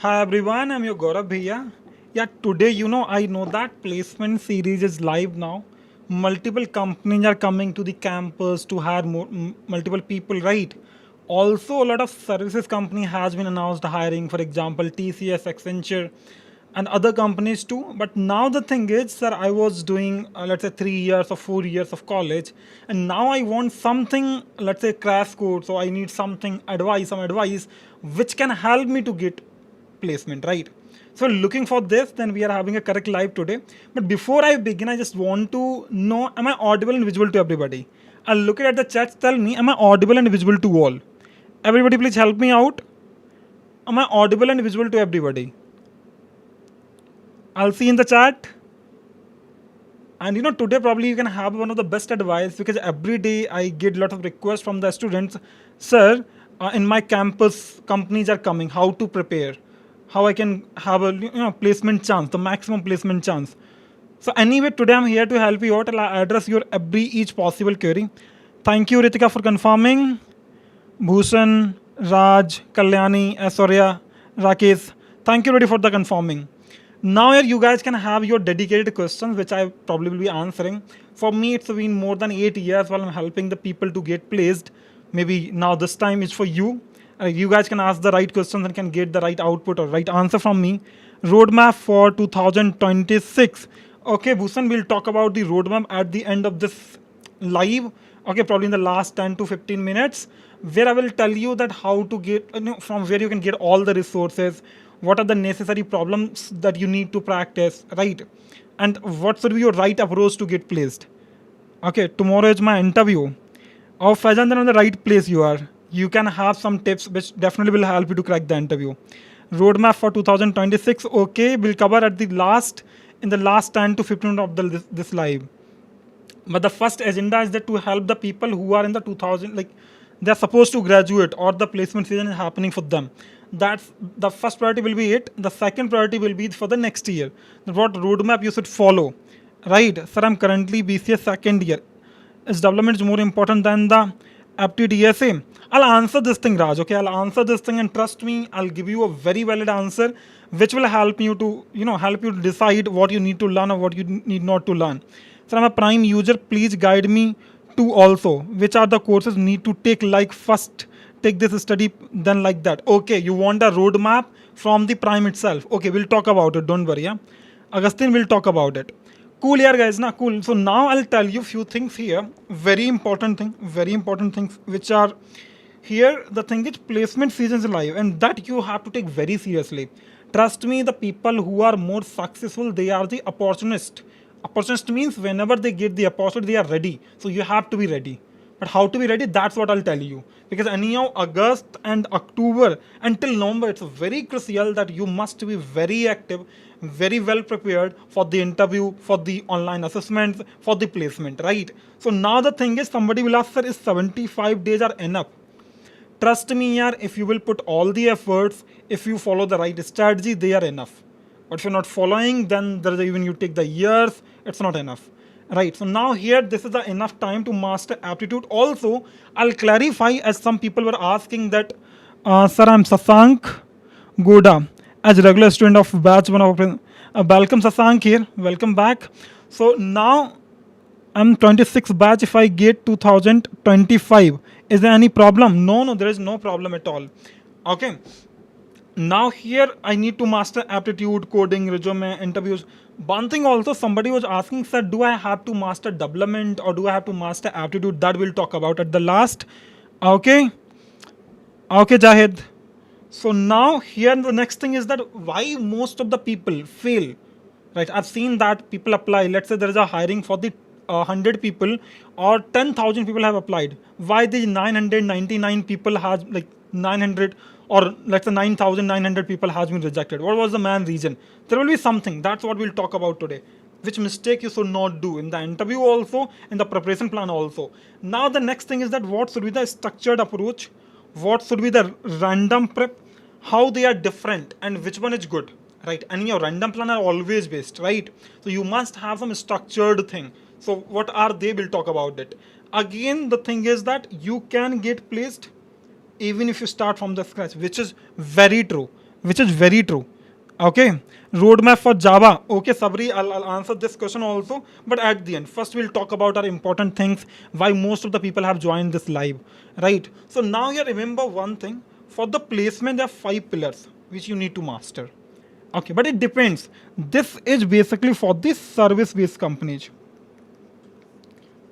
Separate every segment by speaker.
Speaker 1: Hi everyone, I'm your Gaurav Bhaiya. Yeah, today I know that placement series is live now. Multiple companies are coming to the campus to hire multiple people, right? Also, a lot of services company has been announced hiring, for example, TCS, Accenture, and other companies too. But now the thing is, sir, I was doing let's say 3 years or 4 years of college, and now I want something, let's say crash course. So I need some advice, which can help me to get placement, right? So looking for this, then we are having a correct live today. But before I begin, I just want to know, am I audible and visible to everybody? I'll look at the chat. Tell me, am I audible and visible to all? Everybody, please help me out. Am I audible and visible to everybody? I'll see in the chat. And today probably you can have one of the best advice, because every day I get a lot of requests from the students. Sir, in my campus, companies are coming. How to prepare? How I can have a placement chance, the maximum placement chance. So anyway, today I'm here to help you out. I'll address your every each possible query. Thank you, Ritika, for confirming. Bhushan, Raj, Kalyani, Asoria, Rakesh. Thank you, Rudy, for the confirming. Now here you guys can have your dedicated questions, which I probably will be answering. For me, it's been more than 8 years while I'm helping the people to get placed. Maybe now this time is for you. You guys can ask the right questions and can get the right output or right answer from me. Roadmap for 2026. Okay, Bhusan, we'll talk about the roadmap at the end of this live. Okay, probably in the last 10 to 15 minutes, where I will tell you that how to get, from where you can get all the resources, what are the necessary problems that you need to practice, right? And what should be your right approach to get placed. Okay, tomorrow is my interview. Oh, Faizan, then on the right place you are. You can have some tips which definitely will help you to crack the interview. Roadmap for 2026. Okay, we'll cover at the last, in the last 10 to 15 minutes of this live. But the first agenda is that to help the people who are in the 2000, like they're supposed to graduate or the placement season is happening for them. That's the first priority will be it. The second priority will be for the next year. What roadmap you should follow, right? Sir, I'm currently BCS second year. Is development more important than the Aptitude ESA? I'll answer this thing, Raj. Okay, I'll answer this thing, and trust me, I'll give you a very valid answer, which will help you to help you to decide what you need to learn or what you need not to learn. So I'm a Prime user. Please guide me to also which are the courses need to take. Like first take this study, then like that. Okay, you want a roadmap from the Prime itself. Okay, we'll talk about it. Don't worry. Yeah, Augustine will talk about it. Cool, yeah, guys. Na cool. So now I'll tell you few things here. Very important things which are here. The thing is placement season is live, and that you have to take very seriously. Trust me, the people who are more successful, they are the opportunist. Opportunist means whenever they get the opportunity, they are ready. So you have to be ready. But how to be ready, that's what I'll tell you. Because anyhow, August and October until November, it's very crucial that you must be very active, very well prepared for the interview, for the online assessments, for the placement, right? So now the thing is, somebody will ask, sir, is 75 days are enough? Trust me, yaar, if you will put all the efforts, if you follow the right strategy, they are enough. But if you're not following, then there is even you take the years, it's not enough. Right. So now here, this is the enough time to master aptitude. Also, I'll clarify, as some people were asking that, sir, I'm Sasank Goda, as regular student of batch one of welcome Sasank here. Welcome back. So now I'm 26 batch. If I get 2025, is there any problem? No, no, there is no problem at all. Okay. Now here I need to master aptitude, coding, resume, interviews. One thing also, somebody was asking, sir, do I have to master development or do I have to master aptitude? That we'll talk about at the last. Okay. Okay, Jahid. So now here the next thing is that why most of the people fail, right? I've seen that people apply. Let's say there is a hiring for the 100 people or 10,000 people have applied. Why the 999 people has, like 900, or let's say 9,900 people has been rejected? What was the main reason? There will be something. That's what we'll talk about today. Which mistake you should not do in the interview also, in the preparation plan also. Now the next thing is that what should be the structured approach, what should be the random prep, how they are different, and which one is good, right? And your random plan are always based, right? So you must have some structured thing. So what are they? We'll talk about it. Again, the thing is that you can get placed even if you start from the scratch, which is very true. which is very true. Okay, roadmap for Java. Okay, Sabri, I'll answer this question also, but at the end, first we'll talk about our important things, why most of the people have joined this live, right? So now you remember one thing, for the placement, there are 5 pillars which you need to master. Okay, but it depends. This is basically for the service-based companies,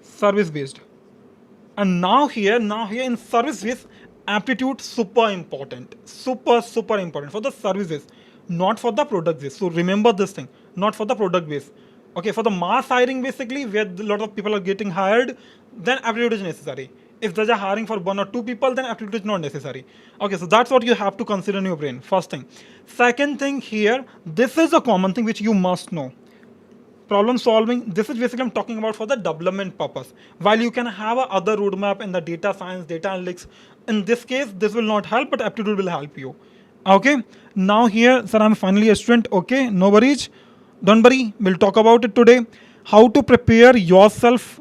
Speaker 1: service-based. And now here in services, aptitude super important, super important for the services, not for the product base. So remember this thing, not for the product base. Okay, for the mass hiring basically, where a lot of people are getting hired, then aptitude is necessary. If there's a hiring for 1 or 2 people, then aptitude is not necessary. Okay, so that's what you have to consider in your brain. First thing. Second thing here, this is a common thing which you must know. Problem solving, this is basically I'm talking about for the development purpose. While you can have a other roadmap in the data science, data analytics, in this case this will not help, but aptitude will help you. Okay, now here, sir, I'm finally a student. Okay, no worries, don't worry, we'll talk about it today. How to prepare yourself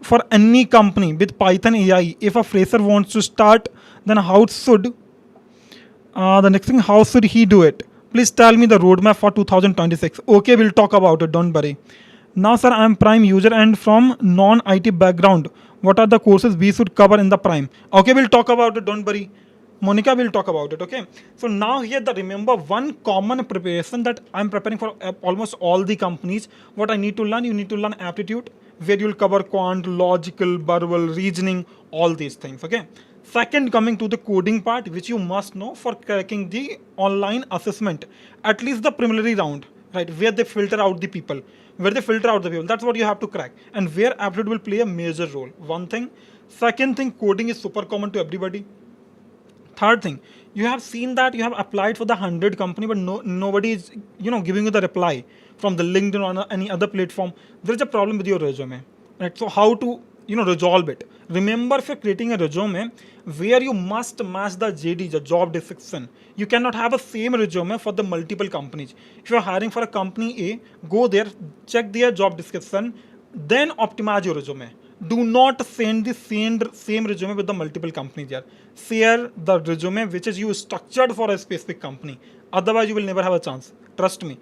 Speaker 1: for any company with Python AI. If a fresher wants to start, then how should the next thing, how should he do it? Please tell me the roadmap for 2026. Okay, we'll talk about it. Don't worry. Now, sir, I am Prime user and from non-IT background. What are the courses we should cover in the Prime? Okay, we'll talk about it. Don't worry. Monica will talk about it. Okay. So now here, the remember one common preparation that I'm preparing for almost all the companies. What I need to learn, you need to learn aptitude, where you'll cover quant, logical, verbal, reasoning, all these things. Okay. Second, coming to the coding part, which you must know for cracking the online assessment, at least the preliminary round, right? Where they filter out the people, That's what you have to crack, and where aptitude will play a major role. One thing. Second thing, coding is super common to everybody. Third thing, you have seen that you have applied for the 100 company, but nobody is giving you the reply from the LinkedIn or any other platform. There is a problem with your resume, right? So how to resolve it? Remember, if you're creating a resume where you must match the JD, the job description, you cannot have a same resume for the multiple companies. If you're hiring for a company A, go there, check their job description, then optimize your resume. Do not send the same resume with the multiple companies here. Share the resume which is you structured for a specific company. Otherwise, you will never have a chance. Trust me.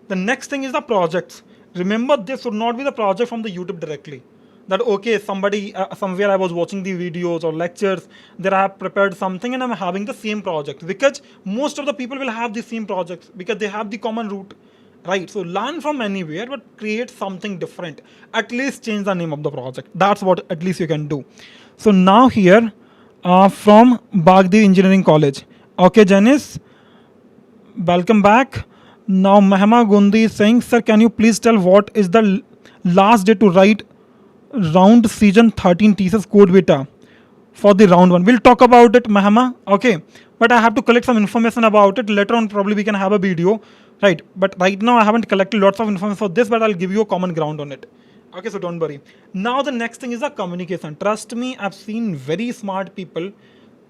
Speaker 1: The next thing is the projects. Remember, this should not be the project from the YouTube directly. That okay, somebody somewhere I was watching the videos or lectures, there I have prepared something and I'm having the same project, because most of the people will have the same projects because they have the common root, right? So learn from anywhere, but create something different. At least change the name of the project. That's what at least you can do. So now here, from Bagdi Engineering College. Okay, Janice, welcome back. Now Mahama Gundi is saying, sir, can you please tell what is the last day to write round season 13 TCS code beta for the round 1? We'll talk about it, Mahama. Okay, but I have to collect some information about it. Later on, probably we can have a video, right? But right now, I haven't collected lots of information for this, but I'll give you a common ground on it. Okay, so don't worry. Now, the next thing is the communication. Trust me, I've seen very smart people,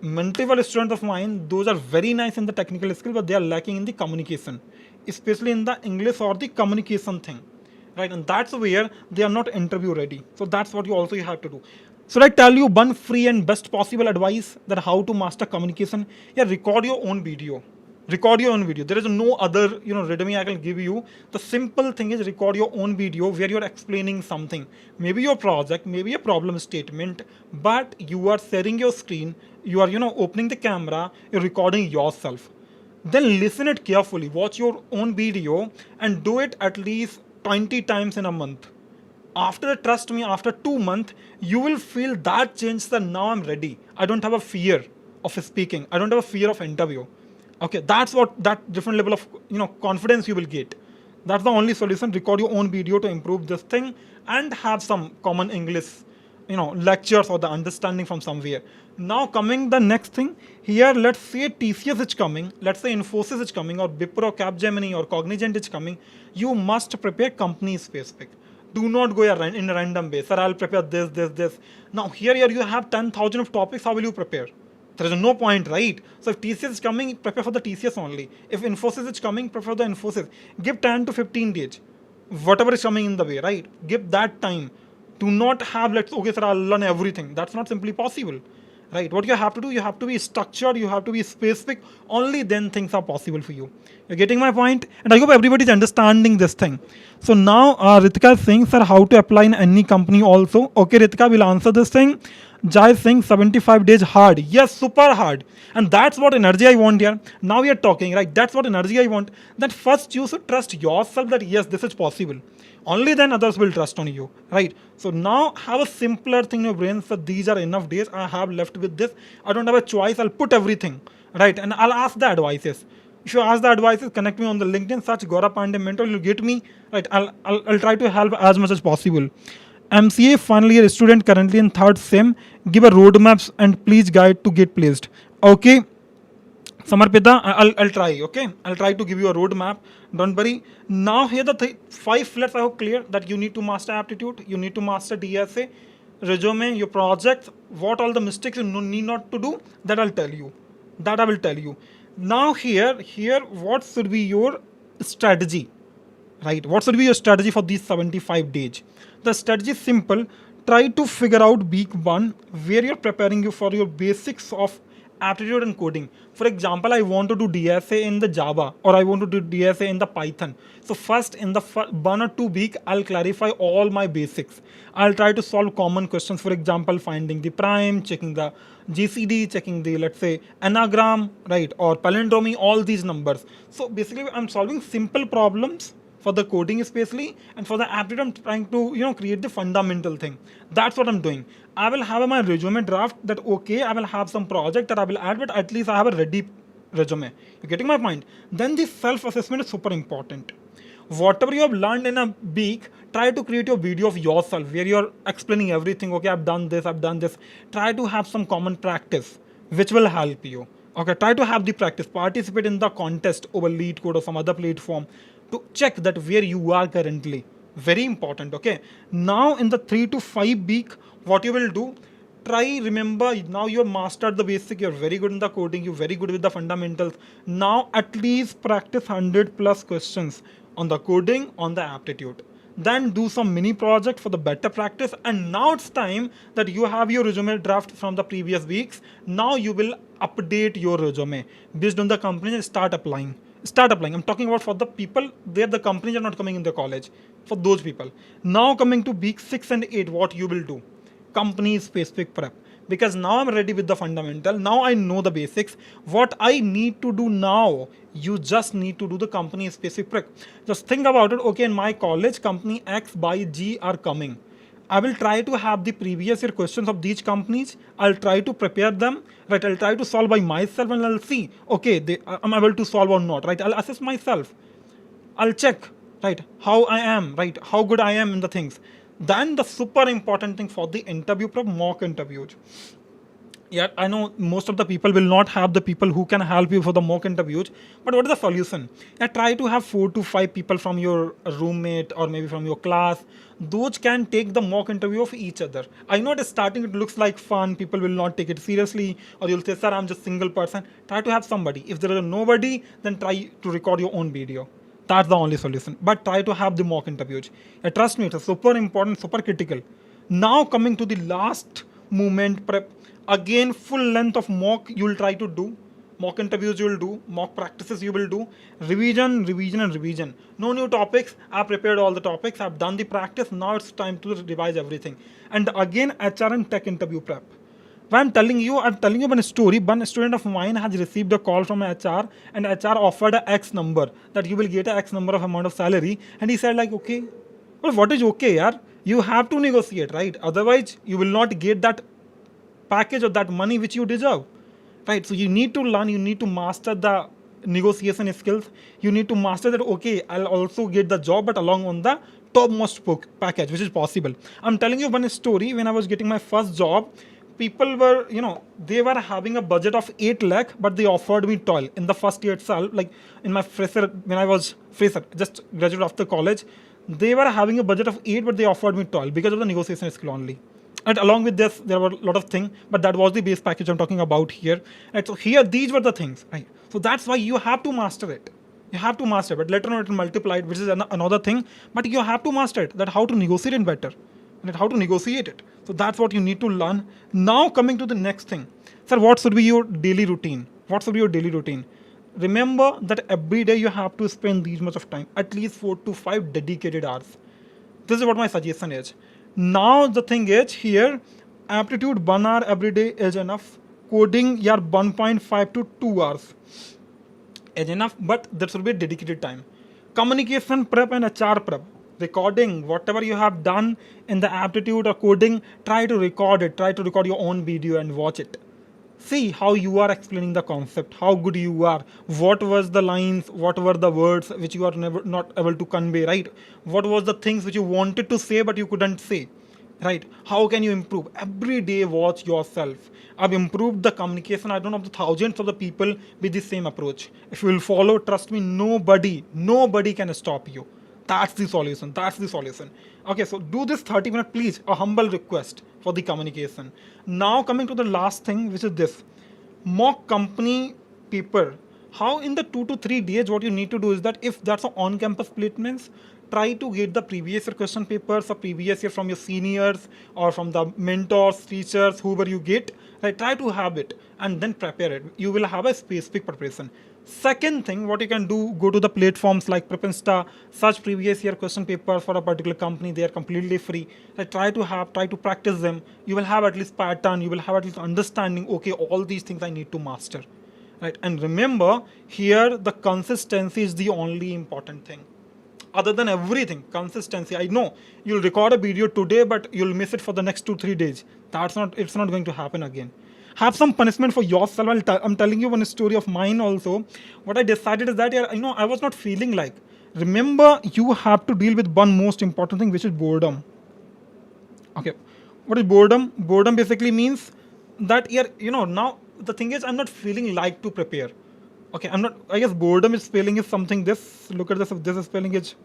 Speaker 1: multiple students of mine, those are very nice in the technical skill, but they are lacking in the communication, especially in the English or the communication thing, right? And that's where they are not interview ready. So that's what you have to do. So I tell you one free and best possible advice that how to master communication. Yeah, record your own video. Record your own video. There is no other resume I can give you. The simple thing is record your own video where you're explaining something, maybe your project, maybe a problem statement, but you are sharing your screen, you are opening the camera, you're recording yourself. Then listen it carefully, watch your own video and do it at least 20 times in a month. Trust me, after 2 months, you will feel that change that now I'm ready. I don't have a fear of speaking. I don't have a fear of interview. Okay, that's what that different level of confidence you will get. That's the only solution. Record your own video to improve this thing and have some common English, lectures or the understanding from somewhere. Now coming the next thing here, let's say TCS is coming, let's say Infosys is coming, or Wipro, Capgemini, or Cognizant is coming. You must prepare company specific. Do not go in a random base. Sir, I'll prepare this. Now here you have 10,000 of topics. How will you prepare? There is no point, right? So if TCS is coming, prepare for the TCS only. If Infosys is coming, prepare for the Infosys. Give 10 to 15 days. Whatever is coming in the way, right? Give that time. Do not have, okay, sir, I'll learn everything. That's not simply possible, right? What you have to do, you have to be structured, you have to be specific. Only then things are possible for you. You're getting my point? And I hope everybody's understanding this thing. So now Ritika is saying, sir, how to apply in any company also. Okay, Ritika will answer this thing. Jai is saying 75 days hard. Yes, super hard. And that's what energy I want here. Now we are talking, right? That's what energy I want. That first you should trust yourself that yes, this is possible. Only then others will trust on you, right? So now have a simpler thing in your brain. So these are enough days I have left with this. I don't have a choice. I'll put everything, right? And I'll ask the advices. If you ask the advices, connect me on the LinkedIn, search Gaurav Pandey Mentor, you'll get me, right? I'll try to help as much as possible. MCA final year student currently in third sem. Give a roadmaps and please guide to get placed. Okay. Samarpita, I'll try, okay? I'll try to give you a roadmap. Don't worry. Now, here the 5 pillars I hope clear that you need to master aptitude, you need to master DSA, resume, your projects, what all the mistakes you need not to do, that I'll tell you. That I will tell you. Now, here, what should be your strategy? Right? What should be your strategy for these 75 days? The strategy is simple. Try to figure out week 1 where you're preparing you for your basics of aptitude and coding. For example, I want to do DSA in the Java or I want to do DSA in the Python. So first in the 1 or 2 week, I'll clarify all my basics. I'll try to solve common questions. For example, finding the prime, checking the GCD, checking the, let's say, anagram, right, or palindromy, all these numbers. So basically, I'm solving simple problems for the coding especially, and for the aptitude I'm trying to create the fundamental thing. That's what I'm doing. I will have my resume draft that okay, I will have some project that I will add, but at least I have a ready resume. You're getting my point? Then the self-assessment is super important. Whatever you have learned in a week, try to create your video of yourself where you're explaining everything. Okay, I've done this, I've done this. Try to have some common practice which will help you. Okay, try to have the practice. Participate in the contest over Lead Code or some other platform to check that where you are currently. Very important. Okay. Now in the 3 to 5 week, what you will do, try remember now you have mastered the basic, you're very good in the coding, you're very good with the fundamentals. Now at least practice 100 plus questions on the coding, on the aptitude. Then do some mini project for the better practice. And now it's time that you have your resume draft from the previous weeks. Now you will update your resume based on the company and start applying. Start applying. I'm talking about for the people where the companies are not coming in the college. For those people. Now coming to week 6 and 8, what you will do? Company specific prep. Because now I'm ready with the fundamental. Now I know the basics. What I need to do now, you just need to do the company specific prep. Just think about it. Okay, in my college, company X by G are coming. I will try to have the previous year questions of these companies. I'll try to prepare them, right? I'll try to solve by myself and I'll see, okay, I'm able to solve or not, right? I'll assess myself. I'll check, right, how I am, right, how good I am in the things. Then the super important thing for the interview prep, mock interviews. Yeah, I know most of the people will not have the people who can help you for the mock interviews, but what is the solution? Yeah, try to have 4 to 5 people from your roommate or maybe from your class. Those can take the mock interview of each other. I know at starting it looks like fun, people will not take it seriously, or you'll say, sir, I'm just single person. Try to have somebody. If there is nobody, then try to record your own video. That's the only solution. But try to have the mock interviews. Yeah, trust me, it's super important, super critical. Now coming to the last moment prep. Again, full length of mock you will try to do. Mock interviews you will do. Mock practices you will do. Revision, revision, and revision. No new topics. I've prepared all the topics. I've done the practice. Now it's time to revise everything. And again, HR and tech interview prep. When I'm telling you one story. One student of mine has received a call from HR and HR offered a X number that you will get a X number of amount of salary. And he said like, okay, well, what is okay, yaar? You have to negotiate, right? Otherwise, you will not get that package of that money which you deserve, right? So you need to learn, you need to master the negotiation skills. You need to master that, okay, I'll also get the job, but along on the topmost package, which is possible. I'm telling you one story. When I was getting my first job, people were, they were having a budget of 8 lakh, but they offered me 12 in the first year itself. Like in my fresher, when I was fresher, just graduate after college, they were having a budget of 8, but they offered me 12 because of the negotiation skill only. And along with this, there were a lot of things, but that was the base package I'm talking about here. Right? So here, these were the things, right? So that's why you have to master it. You have to master it, but later on it will multiply it, which is another thing. But you have to master it, that how to negotiate it better, and how to negotiate it. So that's what you need to learn. Now coming to the next thing, sir, what should be your daily routine? What should be your daily routine? Remember that every day you have to spend these much of time, at least 4 to 5 dedicated hours. This is what my suggestion is. Now the thing is here, aptitude 1 hour every day is enough. Coding your 1.5 to 2 hours is enough, but there should be a dedicated time. Communication prep and HR prep, recording whatever you have done in the aptitude or coding, try to record it, try to record your own video and watch it. See how you are explaining the concept, how good you are, what was the lines, what were the words which you are never not able to convey, right? What was the things which you wanted to say but you couldn't say, right? How can you improve? Every day watch yourself. I've improved the communication, I don't know, of the thousands of the people with the same approach. If you will follow, trust me, nobody can stop you. That's the solution. That's the solution. Okay, so do this 30 minutes, please. A humble request for the communication. Now coming to the last thing, which is this mock company paper. How in the 2 to 3 days, what you need to do is that if that's an on-campus placements, try to get the previous year question papers or previous year from your seniors or from the mentors, teachers, whoever you get. Right, try to have it and then prepare it. You will have a specific preparation. Second thing, what you can do, go to the platforms like Prepinsta, search previous year question papers for a particular company. They are completely free. Right, try to practice them. You will have at least pattern. You will have at least understanding. Okay, all these things I need to master. Right, and remember here the consistency is the only important thing. Other than everything, consistency. I know you'll record a video today, but you'll miss it for the next 2 3 days. It's not going to happen again. Have some punishment for yourself. I'm telling you one story of mine also. What I decided is that, yeah, I was not feeling like. Remember, you have to deal with one most important thing, which is boredom. Okay, what is boredom? Boredom basically means that, yeah, now the thing is I'm not feeling like to prepare. Okay, I'm not. I guess boredom is spelling is something. This, look at this. This is spelling is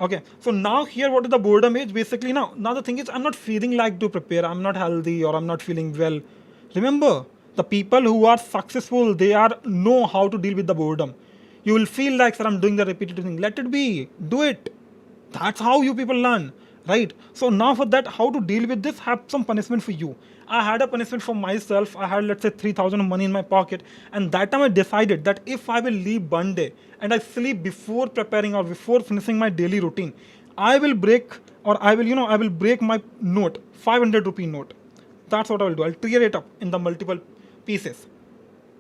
Speaker 1: okay. So now here, what is the boredom is basically now the thing is I'm not feeling like to prepare. I'm not healthy or I'm not feeling well. Remember, the people who are successful, they are know how to deal with the boredom. You will feel like, sir, I'm doing the repetitive thing. Let it be. Do it. That's how you people learn, right? So now for that, how to deal with this? Have some punishment for you. I had a punishment for myself. I had, let's say, 3,000 money in my pocket, and that time I decided that if I will leave one day and I sleep before preparing or before finishing my daily routine, I will break or I will break my note, 500 rupee note. That's what I will do. I'll tear it up in the multiple pieces.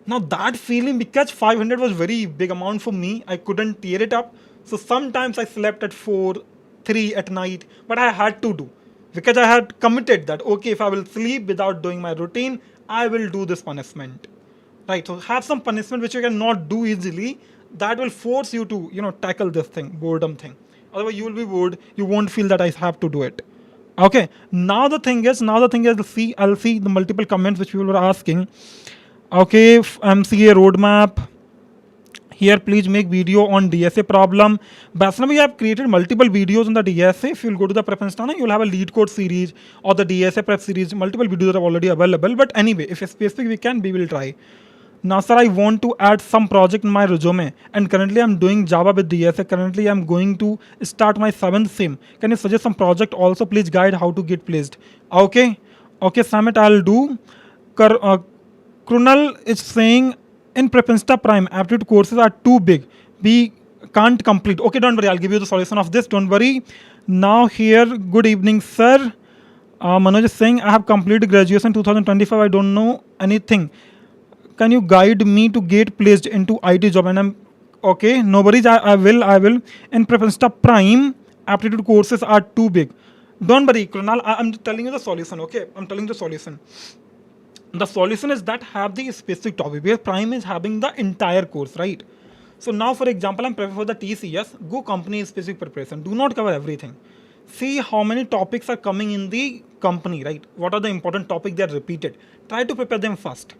Speaker 1: Now that feeling, because 500 was very big amount for me, I couldn't tear it up. So sometimes I slept at 4, 3 at night, but I had to do because I had committed that, okay, if I will sleep without doing my routine, I will do this punishment. Right. So have some punishment which you cannot do easily. That will force you to, tackle this thing, boredom thing. Otherwise you will be bored. You won't feel that I have to do it. Okay. I'll see the multiple comments which people were asking. Okay, MCA roadmap. Here, please make video on DSA problem. Basna, we have created multiple videos on the DSA. If you'll go to the preference channel, you'll have a lead code series or the DSA prep series. Multiple videos are already available. But anyway, if it's specific, we will try. Now, sir, I want to add some project in my resume. And currently, I'm doing Java with DSA. Currently, I'm going to start my 7th sim. Can you suggest some project? Also, please guide how to get placed. Okay, Samit, I'll do. Krunal is saying in Prepinsta Prime, aptitude courses are too big. We can't complete. Okay, don't worry. I'll give you the solution of this. Don't worry. Now here, good evening, sir. Manoj is saying, I have completed graduation 2025. I don't know anything. Can you guide me to get placed into IT job? And I'm okay. No worries. I will. In Prepinsta Prime, aptitude courses are too big. Don't worry, Krunal. I'm telling you the solution. Okay, I'm telling you the solution. The solution is that have the specific topic where Prime is having the entire course, right? So now, for example, I'm preparing for the TCS. Go company specific preparation. Do not cover everything. See how many topics are coming in the company, right? What are the important topics that are repeated? Try to prepare them first.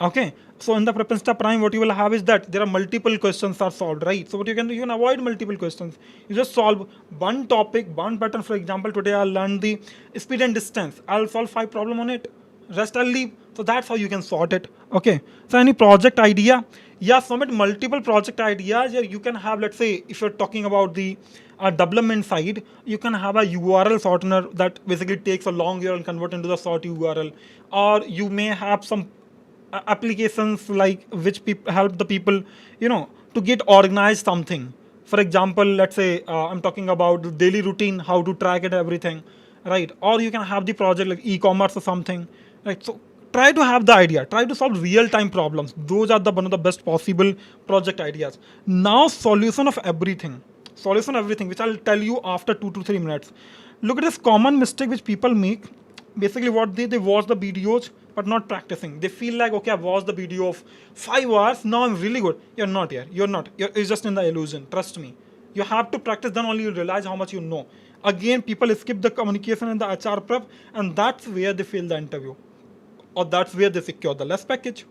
Speaker 1: Okay. So in the Prepinsta Prime, what you will have is that there are multiple questions are solved, right? So what you can avoid multiple questions. You just solve one topic, one pattern. For example, today I'll learn the speed and distance. I'll solve 5 problems on it. Rest I'll leave. So that's how you can sort it. Okay. So any project idea, Yeah, submit multiple project ideas. Yeah, you can have, let's say, if you're talking about the development side, you can have a URL shortener that basically takes a long URL and convert into the short URL. Or you may have some applications like which help the people, to get organized something. For example, let's say I'm talking about the daily routine, how to track it, everything, right? Or you can have the project like e-commerce or something, right? So try to have the idea, try to solve real time problems. Those are the one of the best possible project ideas. Now solution everything, which I'll tell you after 2 to 3 minutes. Look at this common mistake which people make. Basically what they watch the videos but not practicing. They feel like, okay, I've watched the video of 5 hours, now I'm really good. You're not here, you're not, it's just in the illusion, trust me. You have to practice, then only you realize how much you know. Again, people skip the communication and the HR prep, and that's where they fail the interview, or that's where they secure the less package.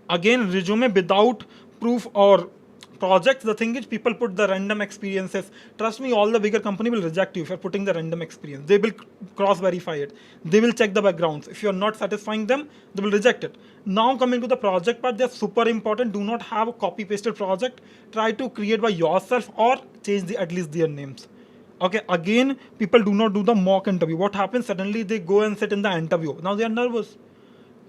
Speaker 1: Again, resume without proof or projects, the thing is people put the random experiences. Trust me, all the bigger company will reject you if you're putting the random experience. They will cross verify it, they will check the backgrounds. If you're not satisfying them, they will reject it. Now coming to the project part, they're super important. Do not have a copy pasted project, try to create by yourself or change at least their names. Okay, again, people do not do the mock interview. What happens, suddenly they go and sit in the interview, now they are nervous,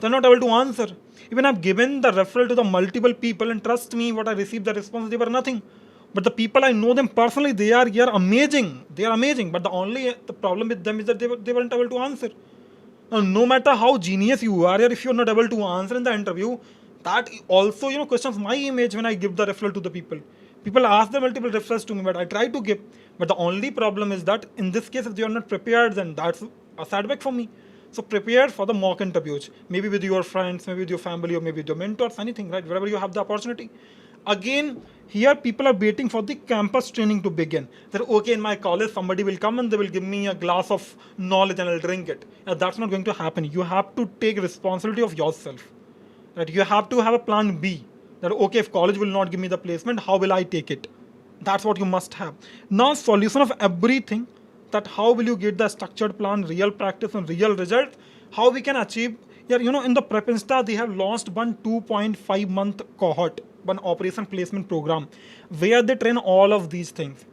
Speaker 1: they're not able to answer. Even I've given the referral to the multiple people, and trust me, what I received the response, they were nothing. But the people I know them personally, they are here amazing. They are amazing. But the problem with them is that they weren't able to answer. Now, no matter how genius you are, if you're not able to answer in the interview, that also questions my image when I give the referral to the people. People ask the multiple referrals to me, but I try to give. But the only problem is that in this case, if they are not prepared, then that's a setback for me. So prepare for the mock interviews, maybe with your friends, maybe with your family, or maybe with your mentors, anything, right? Wherever you have the opportunity. Again, here people are waiting for the campus training to begin. That okay, in my college, somebody will come and they will give me a glass of knowledge and I'll drink it. Now, that's not going to happen. You have to take responsibility of yourself. Right? You have to have a plan B. That okay, if college will not give me the placement, how will I take it? That's what you must have. Now, solution of everything, that how will you get the structured plan, real practice and real result, how we can achieve. Yeah, in the Prep Insta, they have launched one 2.5 month cohort, one operation placement program, where they train all of these things.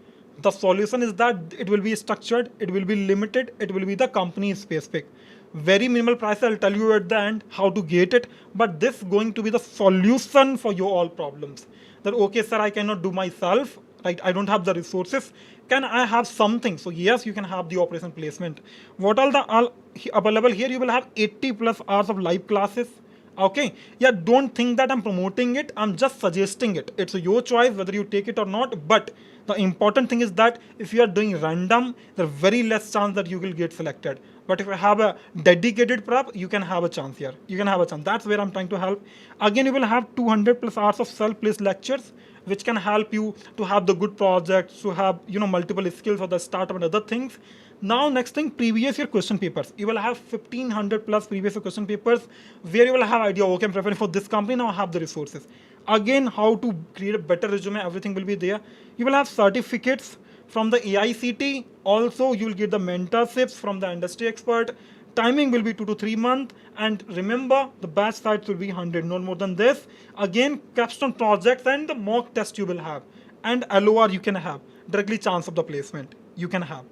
Speaker 1: The solution is that it will be structured, it will be limited, it will be the company specific. Very minimal price, I'll tell you at the end how to get it, but this is going to be the solution for your all problems. That okay, sir, I cannot do myself, right? I don't have the resources. Can I have something? So yes, you can have the operation placement. What all the all available here? You will have 80 plus hours of live classes. Okay, yeah, don't think that I'm promoting it, I'm just suggesting it. It's your choice whether you take it or not. But the important thing is that if you are doing random, there's very less chance that you will get selected. But if you have a dedicated prep, you can have a chance here. You can have a chance. That's where I'm trying to help. Again, you will have 200 plus hours of self-paced lectures, which can help you to have the good projects, to have multiple skills for the startup and other things. Now, next thing, previous year question papers. You will have 1500 plus previous year question papers, where you will have idea, okay, I'm preparing for this company, now I have the resources. Again, how to create a better resume, everything will be there. You will have certificates from the AICT. Also, you will get the mentorships from the industry expert. Timing will be 2 to 3 months. And remember, the batch size will be 100, not more than this. Again, capstone projects and the mock test you will have. And LOR you can have. Directly chance of the placement you can have.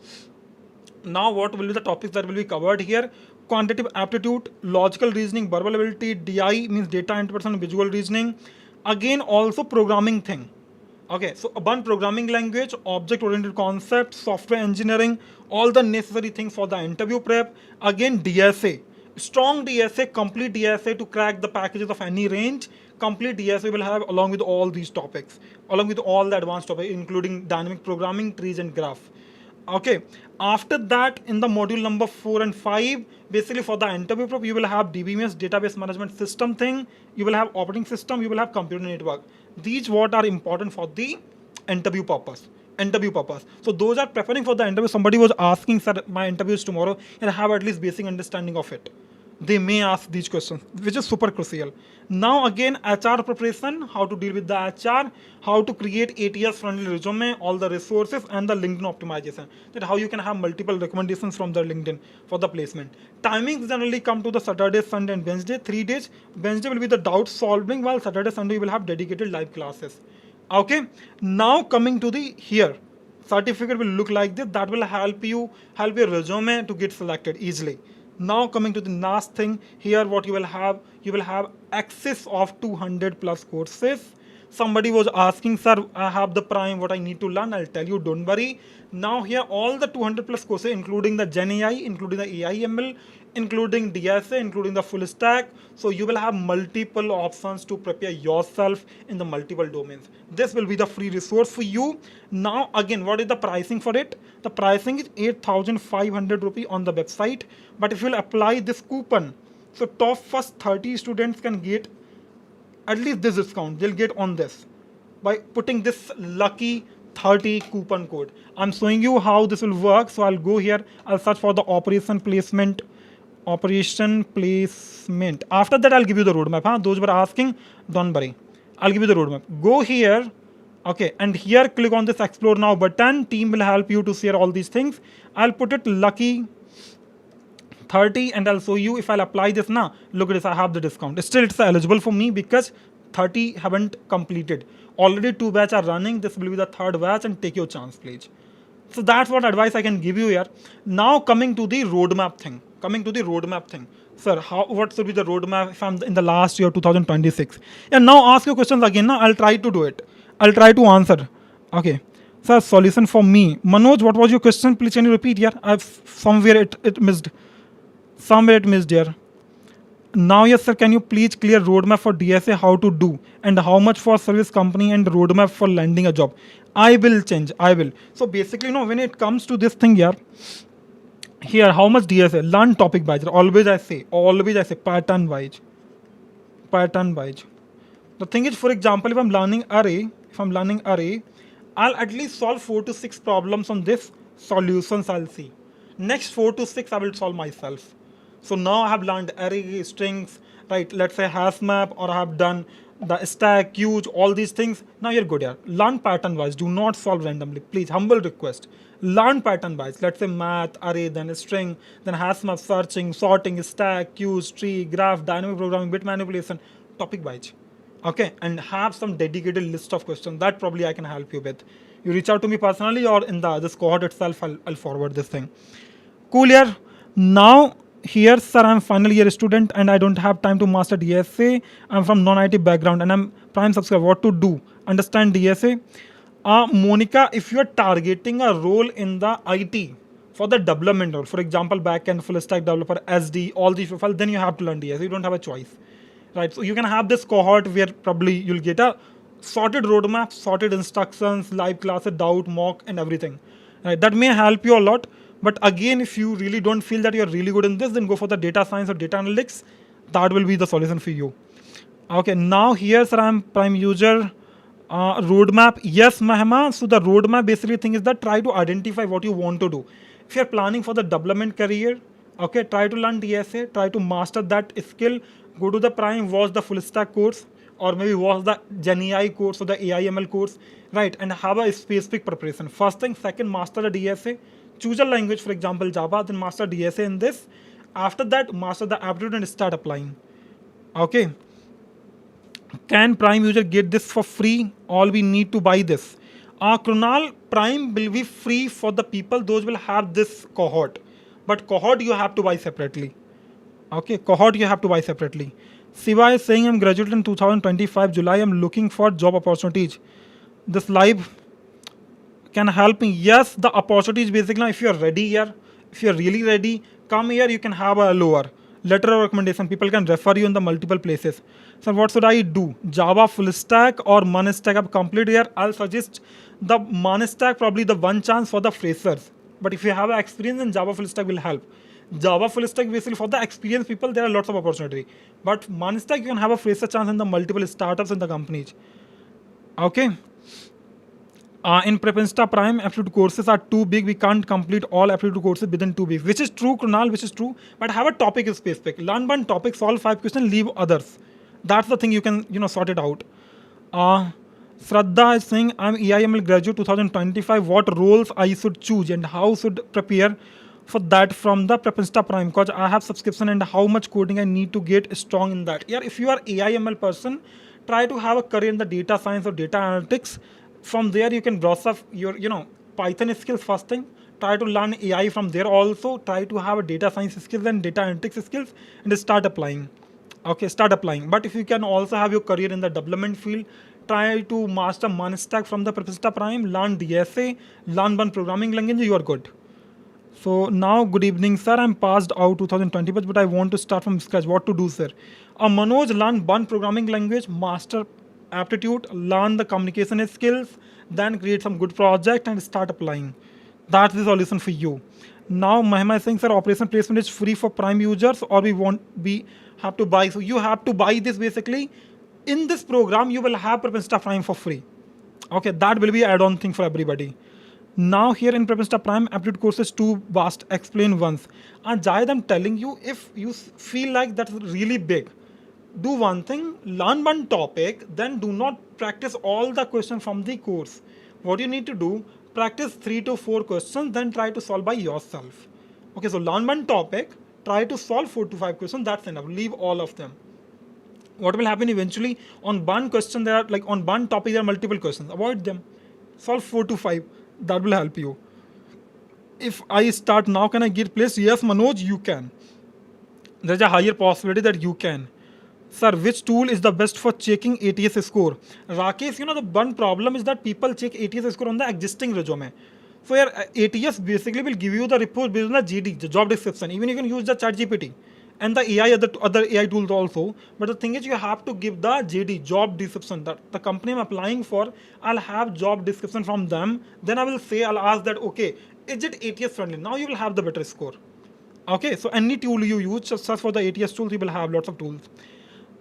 Speaker 1: Now, what will be the topics that will be covered here? Quantitative aptitude, logical reasoning, verbal ability, DI means data interpretation, visual reasoning. Again, also programming thing. Okay, so one programming language, object-oriented concept, software engineering, all the necessary things for the interview prep. Again, DSA, strong DSA, complete DSA to crack the packages of any range. Complete DSA will have along with all these topics, along with all the advanced topics, including dynamic programming, trees and graph. Okay, after that, in the module number 4 and 5, basically for the interview prep, you will have DBMS, database management system thing, you will have operating system, you will have computer network. These what are important for the interview purpose. So those are preparing for the interview. Somebody was asking, sir, my interview is tomorrow, and I have at least basic understanding of it. they may ask these questions, which is super crucial. Now again, HR preparation, how to deal with the HR, how to create ATS friendly resume, all the resources, and the LinkedIn optimization. That how you can have multiple recommendations from the LinkedIn for the placement. Timings generally come to the Saturday, Sunday, and Wednesday. 3 days. Wednesday will be the doubt solving, while Saturday, Sunday you will have dedicated live classes. Okay. Now coming to the here certificate will look like this. That will help your resume to get selected easily. Now coming to the last thing here, what you will have access of 200 plus courses. Somebody was asking, sir, I have the prime, what I need to learn. I'll tell you, don't worry. Now here all the 200 plus courses, including the Gen AI, including the AI/ML, including DSA, including the full stack. So you will have multiple options to prepare yourself in the multiple domains. This will be the free resource for you. Now again, what is the pricing for it? The pricing is 8,500 rupee on the website. But if you'll apply this coupon, so top first 30 students can get at least this discount. They'll get on this by putting this lucky 30 coupon code. I'm showing you how this will work. So I'll go here, I'll search for the operation placement. After that, I'll give you the roadmap. Huh? Those who are asking, don't worry. I'll give you the roadmap. Go here. Okay, and here click on this explore now button. Team will help you to share all these things. I'll put it lucky 30 and I'll show you if I'll apply this now. Look at this, I have the discount. Still, it's eligible for me because 30 haven't completed. Already 2 batch are running. This will be the 3rd batch and take your chance, please. So that's what advice I can give you here. Now coming to the roadmap thing. Sir, what should be the roadmap if I'm in the last year 2026? And now ask your questions again. Now I'll try to do it. I'll try to answer. Okay. Sir, solution for me. Manoj, what was your question? Please can you repeat here? Somewhere it missed. Here. Now, yes, sir, can you please clear roadmap for DSA, how to do, and how much for service company and roadmap for landing a job? I will change. So basically, when it comes to this thing here, how much DSA? Learn topic wise. Always I say, pattern wise. The thing is, for example, if I'm learning array, I'll at least solve 4 to 6 problems on this. Solutions I'll see. Next 4 to 6 I will solve myself. So now I have learned array, strings, right? Let's say hash map, or I have done the stack, queues, all these things. Now you're good here. Learn pattern wise. Do not solve randomly. Please, humble request. Learn pattern wise. Let's say math, array, then a string, then hash map, searching, sorting, stack, queues, tree, graph, dynamic programming, bit manipulation, topic wise. Okay, and have some dedicated list of questions that probably I can help you with. You reach out to me personally or in this cohort itself, I'll forward this thing. Cool here. Now, here, sir, I'm final year student and I don't have time to master DSA. I'm from non-IT background and I'm prime subscriber. What to do? Understand DSA? Monica, if you're targeting a role in the IT for the development role, for example, backend, full stack developer, SD, all these profiles, then you have to learn DSA. You don't have a choice, right? So you can have this cohort where probably you'll get a sorted roadmap, sorted instructions, live classes, doubt, mock, and everything. Right? That may help you a lot. But again, if you really don't feel that you're really good in this, then go for the data science or data analytics. That will be the solution for you. Okay, now here, sir, I'm prime user. Roadmap. Yes, Mahima. So the roadmap basically thing is that try to identify what you want to do. If you're planning for the development career, okay, try to learn DSA, try to master that skill. Go to the prime, watch the full stack course, or maybe watch the Gen AI course or the AI/ML course, right? And have a specific preparation. First thing, second, master the DSA. Choose a language, for example, Java, then master DSA in this. After that, master the aptitude and start applying. Okay. Can Prime user get this for free? All we need to buy this. Krunal, Prime will be free for the people, those will have this cohort. But cohort you have to buy separately. Okay, cohort you have to buy separately. Siva is saying I'm graduated in 2025 July. I'm looking for job opportunities. This live can help me. Yes, the opportunities basically, if you're ready here, if you're really ready, come here, you can have a lower letter of recommendation. People can refer you in the multiple places. So what should I do? Java full stack or Mon stack? I've completed here. I'll suggest the Mon stack, probably the one chance for the freshers. But if you have experience, then Java full stack will help. Java full stack basically for the experienced people, there are lots of opportunity. But Mon stack, you can have a fresher chance in the multiple startups and the companies. Okay. In Prepinsta Prime, aptitude courses are too big. We can't complete all aptitude courses within 2 weeks, which is true, Kunal, which is true. But have a topic specific. Learn one topic, solve 5 questions, leave others. That's the thing you can sort it out. Uh, Shraddha is saying, I'm EIML graduate 2025. What roles I should choose and how should prepare for that from the Prepinsta Prime? Because I have subscription and how much coding I need to get strong in that. Yeah, if you are AIML person, try to have a career in the data science or data analytics. From there, you can brush up your Python skills first thing. Try to learn AI from there also. Try to have a data science skills and data analytics skills and start applying. Okay, start applying. But if you can also have your career in the development field, try to master one stack from the Prepinsta Prime, learn DSA, learn one programming language, you are good. So now, good evening, sir. I'm passed out 2020, but I want to start from scratch. What to do, sir? Manoj, learn one programming language, master aptitude, learn the communication skills, then create some good project and start applying. That's the solution for you. Now, Mahima is saying, sir, operation placement is free for Prime users, or we have to buy. So you have to buy this basically. In this program, you will have Prepinsta Prime for free. Okay, that will be add-on thing for everybody. Now here in Prepinsta Prime, aptitude courses too vast, explain once. And Jayad, I'm telling you, if you feel like that's really big, do one thing, learn one topic, then do not practice all the questions from the course. What you need to do, practice 3 to 4 questions, then try to solve by yourself. Okay, so learn one topic, try to solve 4 to 5 questions, that's enough. Leave all of them. What will happen eventually, on one question there are like on one topic there are multiple questions. Avoid them. Solve 4 to 5. That will help you. If I start now, can I get placed? Yes, Manoj, you can. There's a higher possibility that you can. Sir, which tool is the best for checking ATS score? Rakesh, the one problem is that people check ATS score on the existing resume. So your ATS basically will give you the report based on the GD, the job description. Even you can use the ChatGPT and the AI, other AI tools also. But the thing is, you have to give the JD, job description, that the company I'm applying for, I'll have job description from them. Then I'll ask that, okay, is it ATS friendly? Now you will have the better score. Okay, so any tool you use, just search for the ATS tools, you will have lots of tools.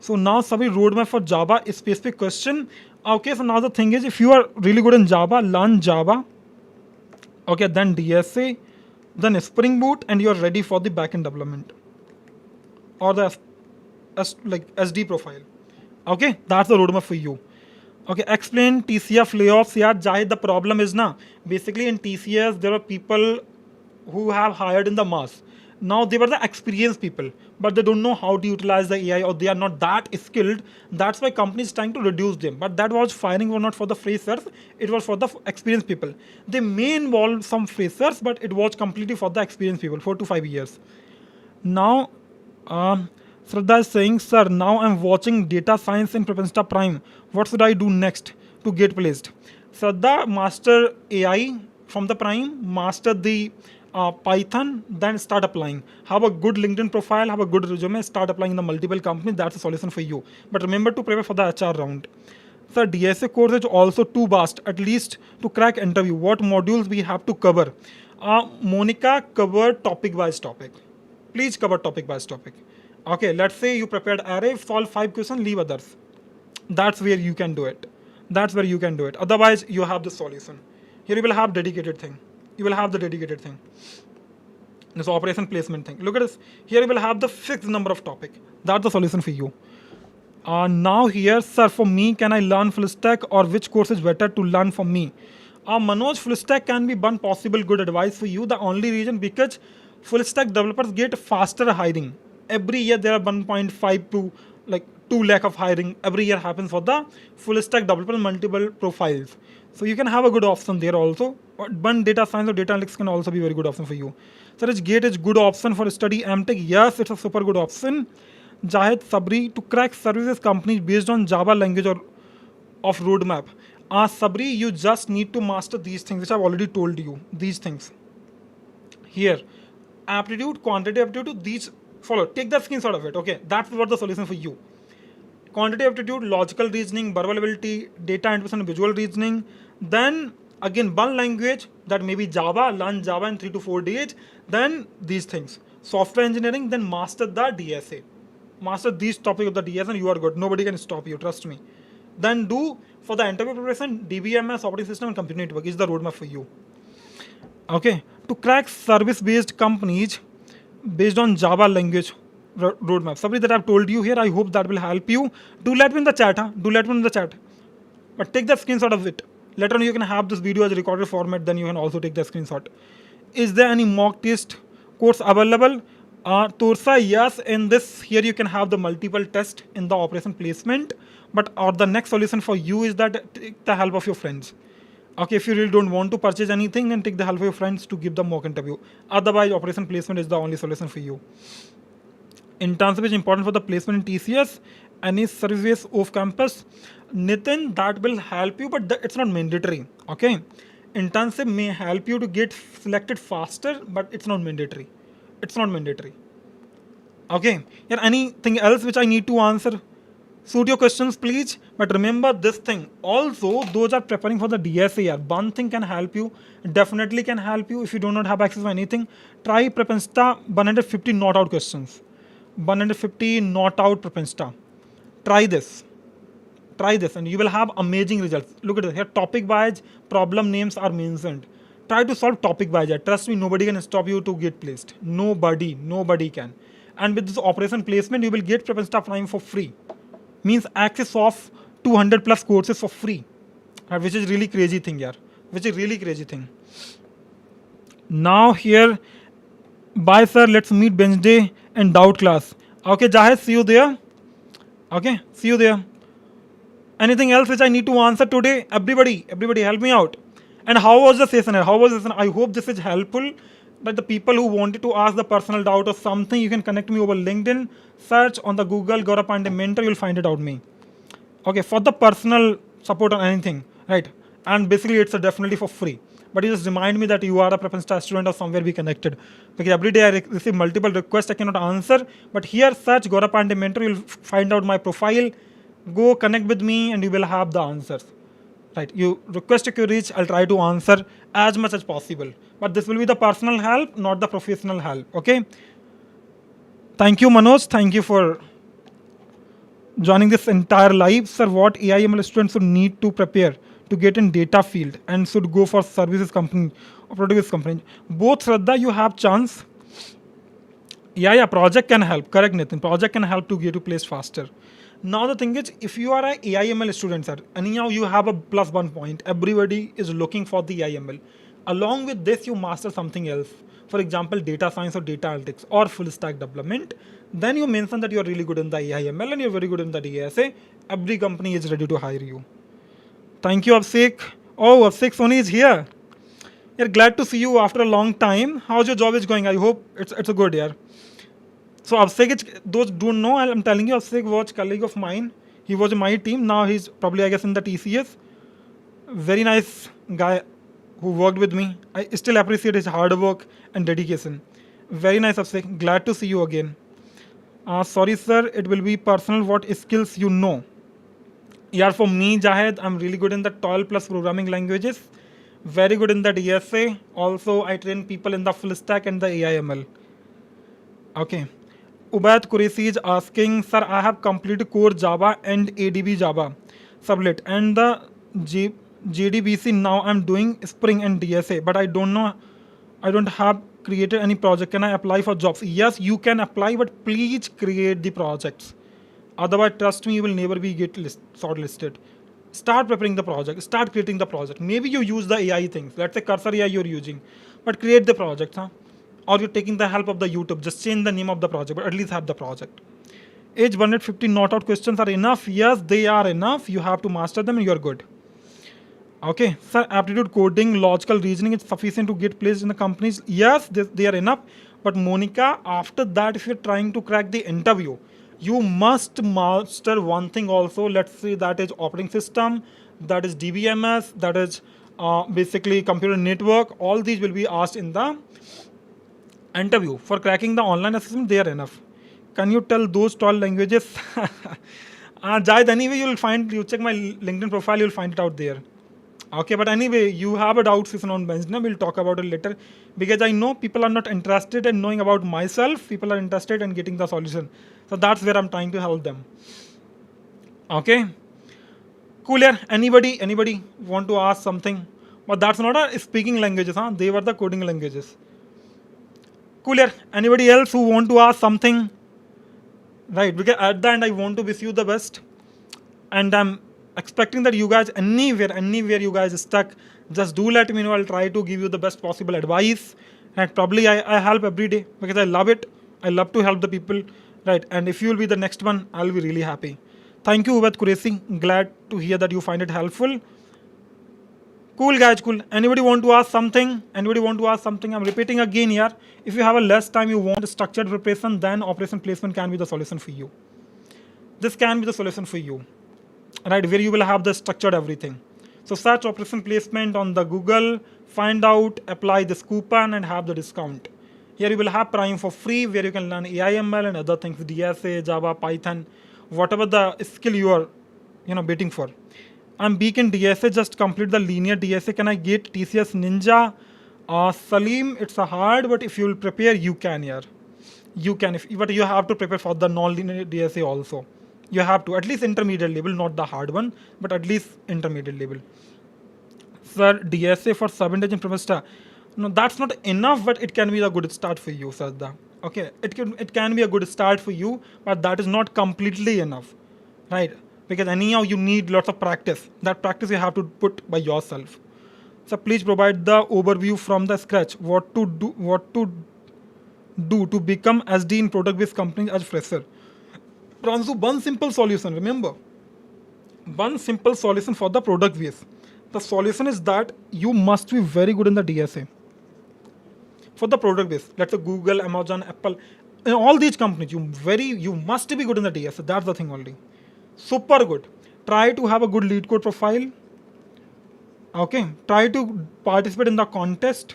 Speaker 1: So now Sabi roadmap for Java, a specific question. Okay, so now the thing is, if you are really good in Java, learn Java. Okay, then DSA, then Spring Boot, and you are ready for the backend development or the SD profile. Okay, that's the roadmap for you. Okay, explain TCS layoffs. Yeah, Jahid, the problem is now basically in TCS there are people who have hired in the mass. Now they were the experienced people, but they don't know how to utilize the AI or they are not that skilled. That's why companies trying to reduce them. But that was firing was not for the freshers, it was for the experienced people. They may involve some freshers, but it was completely for the experienced people, 4 to 5 years. Now, Shraddha is saying, sir, now I'm watching data science in Prepinsta Prime. What should I do next to get placed? Shraddha, master AI from the Prime, master the Python, then start applying. Have a good LinkedIn profile, have a good resume, start applying in the multiple companies. That's a solution for you. But remember to prepare for the HR round. Sir, DSA course is also too vast, at least to crack interview. What modules we have to cover? Monica, cover topic by topic. Please cover topic by topic. Okay, let's say you prepared array, solve 5 questions, leave others. That's where you can do it. That's where you can do it. Otherwise, you have the solution. Here you will have dedicated thing. You will have the dedicated thing. This operation placement thing. Look at this. Here you will have the fixed number of topic. That's the solution for you. Now here, sir, for me, can I learn full stack or which course is better to learn for me? Manoj, full stack can be one possible good advice for you. The only reason because full stack developers get faster hiring. Every year there are 1.5 to 2 lakh of hiring every year happens for the full stack developer multiple profiles. So you can have a good option there also. One data science or data analytics can also be very good option for you. So GATE is good option for study MTech. Yes, it's a super good option. Jahid Sabri, to crack services companies based on Java language or of roadmap. Sabri, you just need to master these things which I've already told you. These things. Here, aptitude, quantitative aptitude, these follow. Take the screenshot of it. Okay, that's what the solution for you. Quantitative aptitude, logical reasoning, verbal ability, data interpretation, visual reasoning. Then again, one language that may be Java, learn Java in 3 to 4 days. Then these things. Software engineering, then master the DSA. Master these topics of the DSA and you are good. Nobody can stop you, trust me. Then do for the interview preparation, DBMS, operating system, and computer network is the roadmap for you. Okay, to crack service-based companies based on Java language roadmap. Something that I've told you here, I hope that will help you. Do let me in the chat, huh? Do let me in the chat. But take the screenshot of it. Later on, you can have this video as a recorded format. Then you can also take the screenshot. Is there any mock test course available? Tursa, yes. In this here, you can have the multiple test in the operation placement. But or the next solution for you is that take the help of your friends. Okay, if you really don't want to purchase anything, then take the help of your friends to give the mock interview. Otherwise, operation placement is the only solution for you. Internship is important for the placement in TCS. Any service off campus, Nitin, that will help you, but it's not mandatory. Okay, internship may help you to get selected faster, but it's not mandatory. It's not mandatory. Okay, yeah. Anything else which I need to answer? Suit your questions, please. But remember this thing. Also, those are preparing for the DSA. One thing can help you. Definitely can help you if you do not have access to anything. Try Prepensta 150 not out questions. 150 not out Prepensta. Try this. Try this and you will have amazing results. Look at this here. Topic wise problem names are mentioned. Try to solve topic wise. Trust me, nobody can stop you to get placed. Nobody can. And with this operation placement, you will get Prepensta Prime for free. Means access of 200 plus courses for free, which is really crazy thing, yeah. Which is really crazy thing. Now here, bye sir. Let's meet Wednesday and doubt class. Okay, Jahid, see you there. Okay, see you there. Anything else which I need to answer today? Everybody, help me out. And how was the session? How was the session? I hope this is helpful. That the people who wanted to ask the personal doubt or something, you can connect me over LinkedIn. Search on the Google Gaurav Pandey Mentor. You'll find it out me. Okay, for the personal support on anything, right? And basically, it's definitely for free. But you just remind me that you are a Prepensta student or somewhere we connected. Because every day I receive multiple requests I cannot answer. But here, search Gaurav Pandey Mentor. You'll find out my profile. Go connect with me and you will have the answers. Right, you request a queries, I'll try to answer as much as possible. But this will be the personal help, not the professional help. Okay. Thank you, Manoj. Thank you for joining this entire live. Sir, what AIML students should need to prepare to get in data field and should go for services company or produce company? Both, Shraddha, you have chance. Yeah, project can help. Correct, Nitin. Project can help to get you placed faster. Now the thing is, if you are a AIML student, sir, anyhow you have a plus 1 point. Everybody is looking for the AIML. Along with this, you master something else. For example, data science or data analytics or full stack development. Then you mention that you are really good in the AIML and you're very good in the DSA. Every company is ready to hire you. Thank you, Abhishek. Oh, Abhishek Soni is here. You're glad to see you after a long time. How's your job is going? I hope it's a good year. So Abhishek, those don't know, I'm telling you, Abhishek was a colleague of mine. He was in my team. Now he's probably, I guess, in the TCS. Very nice guy who worked with me. I still appreciate his hard work and dedication. Very nice, Abhishek. Glad to see you again. Sorry, sir. It will be personal. What skills you know? Yeah, for me, Jahid, I'm really good in the 12 plus programming languages. Very good in the DSA. Also, I train people in the full stack and the AIML. Okay. Ubaid Qureshi is asking, sir, I have completed core Java and ADB Java sublet and the JDBC. Now I'm doing Spring and DSA, but I don't know. I don't have created any project. Can I apply for jobs? Yes, you can apply, but please create the projects. Otherwise, trust me, you will never be shortlisted. Start preparing the project. Start creating the project. Maybe you use the AI things. Let's say Cursor AI you're using, but create the project, huh? Or you're taking the help of the YouTube. Just change the name of the project, but at least have the project. Age 150 not out questions are enough. Yes, they are enough. You have to master them and you're good. Okay, sir, aptitude coding, logical reasoning is sufficient to get placed in the companies. Yes, they are enough. But Monica, after that, if you're trying to crack the interview, you must master one thing also. Let's say that is operating system, that is DBMS, that is basically computer network. All these will be asked in the interview. For cracking the online assessment, they are enough. Can you tell those 12 languages? Jayed, anyway, you check my LinkedIn profile, you'll find it out there. Okay, but anyway, you have a doubt session on Wednesday. We'll talk about it later because I know people are not interested in knowing about myself. People are interested in getting the solution. So that's where I'm trying to help them. Okay. Cool, yeah. Anybody want to ask something? But that's not a speaking languages, huh? They were the coding languages. Cool, yeah. Anybody else who want to ask something? Right, because at the end I want to wish you the best, and I'm expecting that you guys anywhere you guys stuck, just do let me know. I'll try to give you the best possible advice, and probably I help every day because I love it. I love to help the people, right? And if you'll be the next one, I'll be really happy. Thank you, Ubed Kuresi. Glad to hear that you find it helpful. Cool guys, cool. Anybody want to ask something? Anybody want to ask something? I'm repeating again here. If you have a less time, you want structured preparation, then operation placement can be the solution for you. This can be the solution for you, right? Where you will have the structured everything. So search operation placement on the Google, find out, apply this coupon and have the discount. Here you will have Prime for free where you can learn AI/ML and other things, DSA, Java, Python, whatever the skill you are, waiting for. I'm weak in DSA, just complete the linear DSA. Can I get TCS Ninja? Salim, it's a hard, but if you will prepare, you can, yeah. You can, but you have to prepare for the non-linear DSA also. You have to, at least intermediate level, not the hard one, but at least intermediate level. Sir, DSA for 7 days in Premesta. No, that's not enough, but it can be a good start for you, Sadda. Okay, it can be a good start for you, but that is not completely enough, right? Because anyhow you need lots of practice. That practice you have to put by yourself. So please provide the overview from the scratch. What to do to become SD in product-based companies as fresher. Pransu, one simple solution. Remember, one simple solution for the product base. The solution is that you must be very good in the DSA. For the product base, let's say Google, Amazon, Apple, in all these companies, you must be good in the DSA. That's the thing only. Super good. Try to have a good lead code profile. Okay. Try to participate in the contest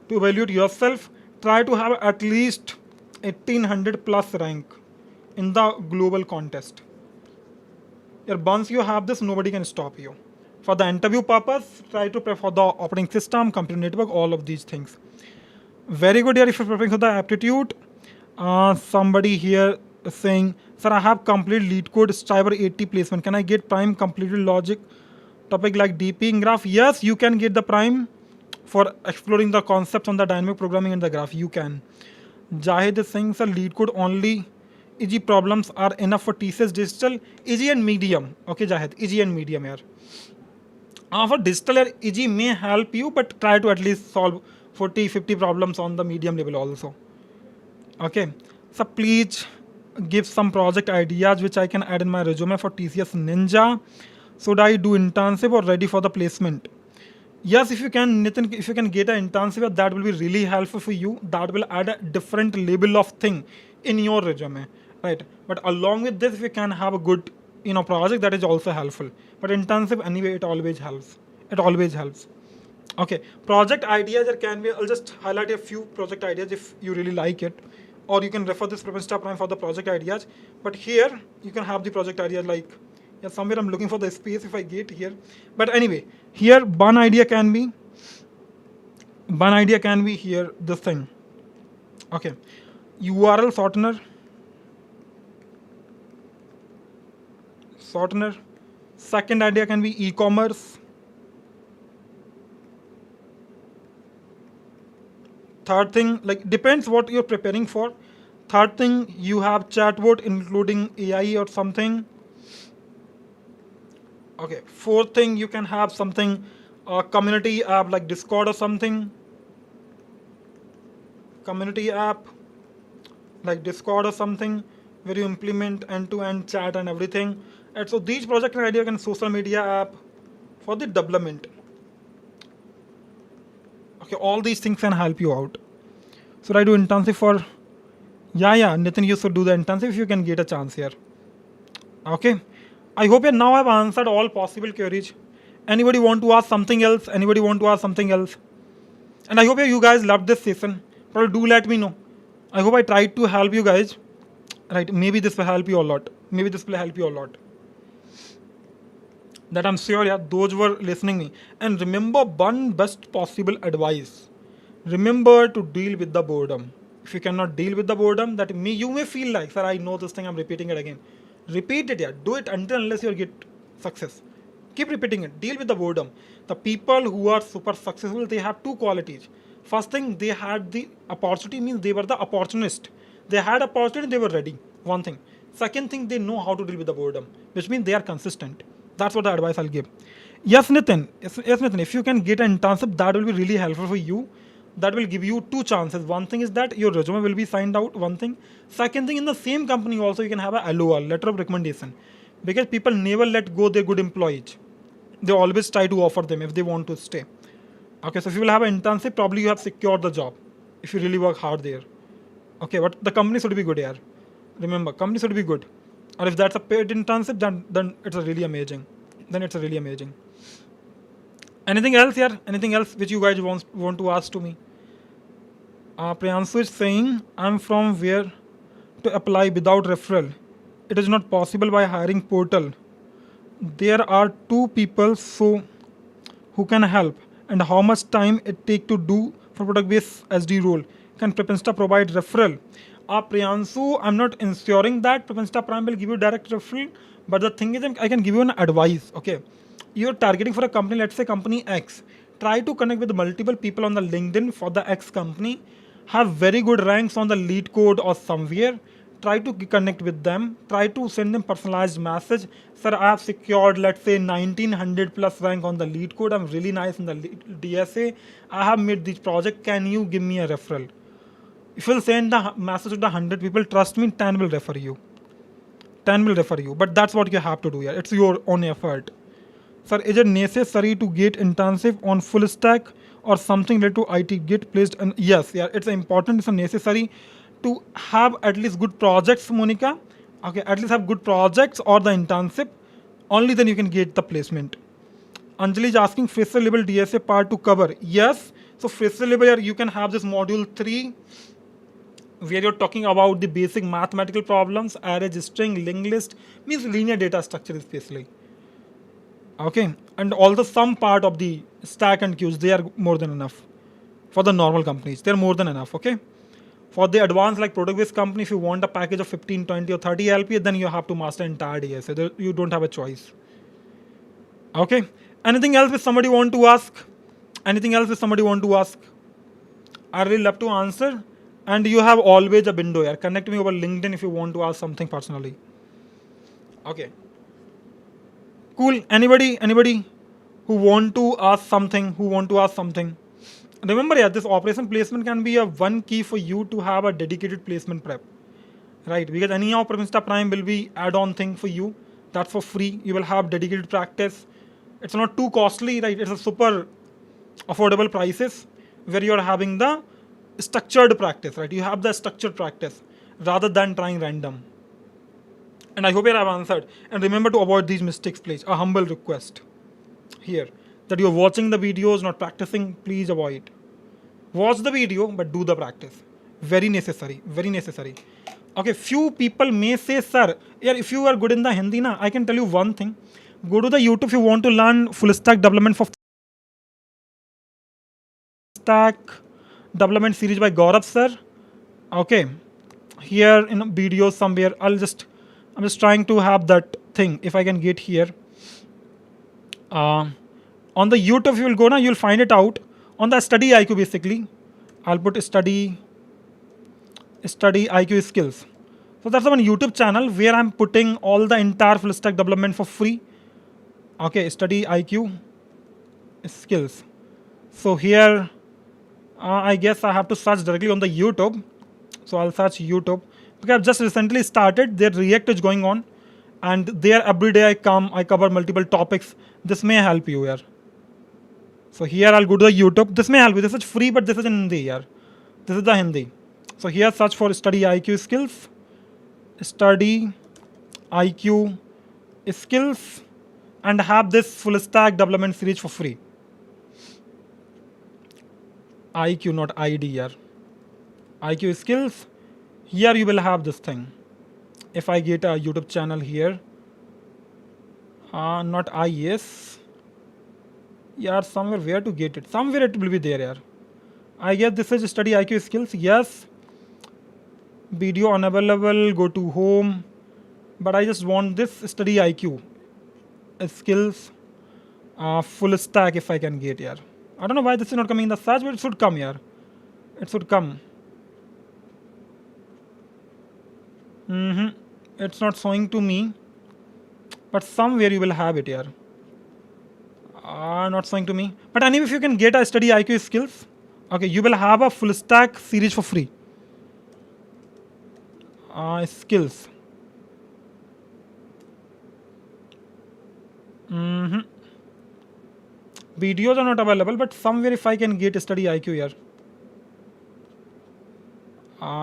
Speaker 1: to evaluate yourself. Try to have at least 1800 plus rank in the global contest. Once you have this, nobody can stop you. For the interview purpose, try to prepare for the operating system, computer network, all of these things. Very good here if you're preparing for the aptitude. Somebody here is saying, sir, I have complete lead code cyber 80 placement. Can I get prime completed logic topic like DP graph? Yes, you can get the prime for exploring the concepts on the dynamic programming and the graph. You can. Jahid is saying, sir, lead code only easy problems are enough for TCS digital, easy and medium. Okay, Jahid, easy and medium here. For digital, easy may help you, but try to at least solve 40-50 problems on the medium level also. Okay, so please give some project ideas which I can add in my resume for TCS Ninja. Should I do internship or ready for the placement? Yes, if you can, Nitin, if you can get an internship, that will be really helpful for you. That will add a different level of thing in your resume, right? But along with this, if you can have a good, project, that is also helpful. But internship, anyway, it always helps. It always helps. Okay, project ideas. There can be. I'll just highlight a few project ideas if you really like it, or you can refer this Prime Prime for the project ideas. But here you can have the project ideas like. Yeah, somewhere I'm looking for the space if I get here. But anyway, here one idea can be here this thing. Okay, URL shortener. Second idea can be e-commerce. Third thing, like depends what you're preparing for. Third thing, you have chatbot including AI or something. Okay, fourth thing, you can have something, community app like Discord or something. Community app like Discord or something where you implement end-to-end chat and everything. And so these project idea can social media app for the development. Okay, all these things can help you out. Should I do internship for? Yeah, Nitin, you should do the internship if you can get a chance here. Okay. I hope now I've answered all possible queries. Anybody want to ask something else? And I hope you guys loved this session. But do let me know. I hope I tried to help you guys. Right? Maybe this will help you a lot. That I'm sure, yeah, those were listening me. And remember one best possible advice. Remember to deal with the boredom. If you cannot deal with the boredom, you may feel like, sir, I know this thing, I'm repeating it again. Repeat it, yeah. Do it until unless you get success. Keep repeating it. Deal with the boredom. The people who are super successful, they have two qualities. First thing, they had the opportunity, means they were the opportunist. They had opportunity, they were ready. One thing. Second thing, they know how to deal with the boredom, which means they are consistent. That's what the advice I'll give. Yes, Nitin. Yes, Nitin. If you can get an internship, that will be really helpful for you. That will give you two chances. One thing is that your resume will be signed out. One thing. Second thing, in the same company also you can have a LOR, letter of recommendation, because people never let go their good employees. They always try to offer them if they want to stay. Okay, so if you will have an internship, probably you have secured the job if you really work hard there. Okay, but the company should be good here. Remember, company should be good. Or if that's a paid internship, then it's a really amazing. Then it's a really amazing. Anything else here? Anything else which you guys want to ask to me? Priyanshu is saying, I'm from where to apply without referral. It is not possible by hiring portal. There are two people so who can help, and how much time it take to do for product based SD role. Can Prepinsta provide referral? Priyanshu, I'm not ensuring that Prepinsta Prime will give you direct referral, but the thing is, I can give you an advice. Okay, you're targeting for a company, let's say company X. Try to connect with multiple people on the LinkedIn for the X company. Have very good ranks on the lead code or somewhere. Try to connect with them. Try to send them personalized message. Sir, I have secured, let's say, 1900 plus rank on the lead code. I'm really nice in the DSA. I have made this project. Can you give me a referral? If you'll send the message to the 100 people, trust me, 10 will refer you. 10 will refer you. But that's what you have to do here. It's your own effort. Sir, is it necessary to get internship on full stack or something related to IT get placed? And yes, yeah, it's important. It's necessary to have at least good projects, Monica. Okay, at least have good projects or the internship. Only then you can get the placement. Anjali is asking fresher level DSA part to cover. Yes. So fresher level, you can have this module 3 where you're talking about the basic mathematical problems, array, string, linked list, means linear data structure especially. Okay, and also some part of the stack and queues, they are more than enough. For the normal companies, they're more than enough. Okay, for the advanced like product based company, if you want a package of 15, 20 or 30 LP, then you have to master entire DSA. You don't have a choice. Okay, anything else which somebody want to ask? Anything else which somebody want to ask? I really love to answer. And you have always a window here. Connect me over LinkedIn if you want to ask something personally. Okay. Cool. Anybody who want to ask something, Remember, yeah, this operation placement can be a one key for you to have a dedicated placement prep. Right? Because anyhow, Prepinsta Prime will be add-on thing for you. That's for free. You will have dedicated practice. It's not too costly, right? It's a super affordable prices where you're having the structured practice, right? You have the structured practice rather than trying random. And I hope I have answered. And remember to avoid these mistakes, please. A humble request here that you're watching the videos, not practicing, please avoid. Watch the video, but do the practice. Very necessary. Very necessary. Okay, few people may say, sir, yeah, if you are good in the Hindi, na, I can tell you one thing. Go to the YouTube if you want to learn full stack development for stack development series by Gaurav sir. Okay, here in videos somewhere, I'm just trying to have that thing. If I can get here, on the YouTube, you will go now, you'll find it out on the study IQ basically. I'll put study IQ skills. So that's one YouTube channel where I'm putting all the entire full stack development for free. Okay, study IQ skills. So here, I guess I have to search directly on the YouTube. So I'll search YouTube because I've just recently started. Their React is going on, and there every day I cover multiple topics. This may help you here. So here I'll go to the YouTube. This may help you. This is free, but this is in Hindi here. This is the Hindi. So here search for study IQ skills. Study IQ skills, and have this full stack development series for free. IQ, not ID here. IQ skills. Here you will have this thing. If I get a YouTube channel here, not IS. Yeah, somewhere where to get it. Somewhere it will be there. Yeah. I guess this is study IQ skills. Yes. Video unavailable. Go to home. But I just want this study IQ skills, full stack if I can get here. I don't know why this is not coming in the search, but it should come here. It should come. It's not showing to me, but somewhere you will have it here. Not showing to me. But anyway, if you can get a study IQ skills, okay, you will have a full stack series for free. Skills. Videos are not available, but somewhere if I can get study IQ here.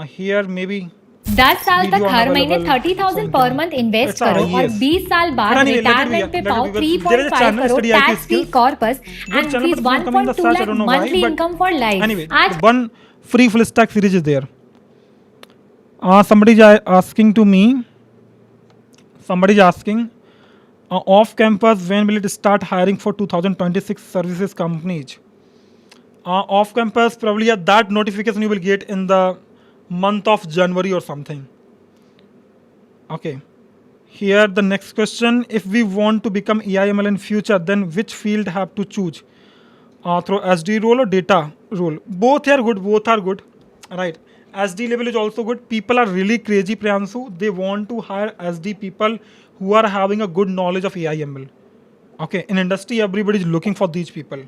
Speaker 1: Here maybe
Speaker 2: 10 साल तक
Speaker 1: video
Speaker 2: हर महीने
Speaker 1: unavailable,
Speaker 2: 30,000 per month invest
Speaker 1: It's a
Speaker 2: करो और
Speaker 1: IAS.
Speaker 2: 20 साल बाद
Speaker 1: But anyway, let it be,
Speaker 2: retirement पे
Speaker 1: let it
Speaker 2: पाओ
Speaker 1: be. There is a
Speaker 2: 3.5
Speaker 1: channel,
Speaker 2: crore
Speaker 1: Study IQ
Speaker 2: tax free
Speaker 1: skills.
Speaker 2: Corpus
Speaker 1: Good
Speaker 2: and
Speaker 1: channel,
Speaker 2: fees
Speaker 1: but it's not coming in the
Speaker 2: 1.2
Speaker 1: search. I
Speaker 2: lakh
Speaker 1: don't know why,
Speaker 2: monthly
Speaker 1: but
Speaker 2: income for life.
Speaker 1: anyway,
Speaker 2: आज
Speaker 1: one free full stack series is there. Somebody is asking to me. Somebody is asking, off campus, when will it start hiring for 2026 services companies? Off campus, probably that notification you will get in the month of January or something. Okay. Here the next question: if we want to become AIML in future, then which field have to choose? Through SD role or data role? Both are good. Both are good. Right. SD level is also good. People are really crazy, Priyanshu. They want to hire SD people who are having a good knowledge of AIML. Okay. In industry, everybody is looking for these people.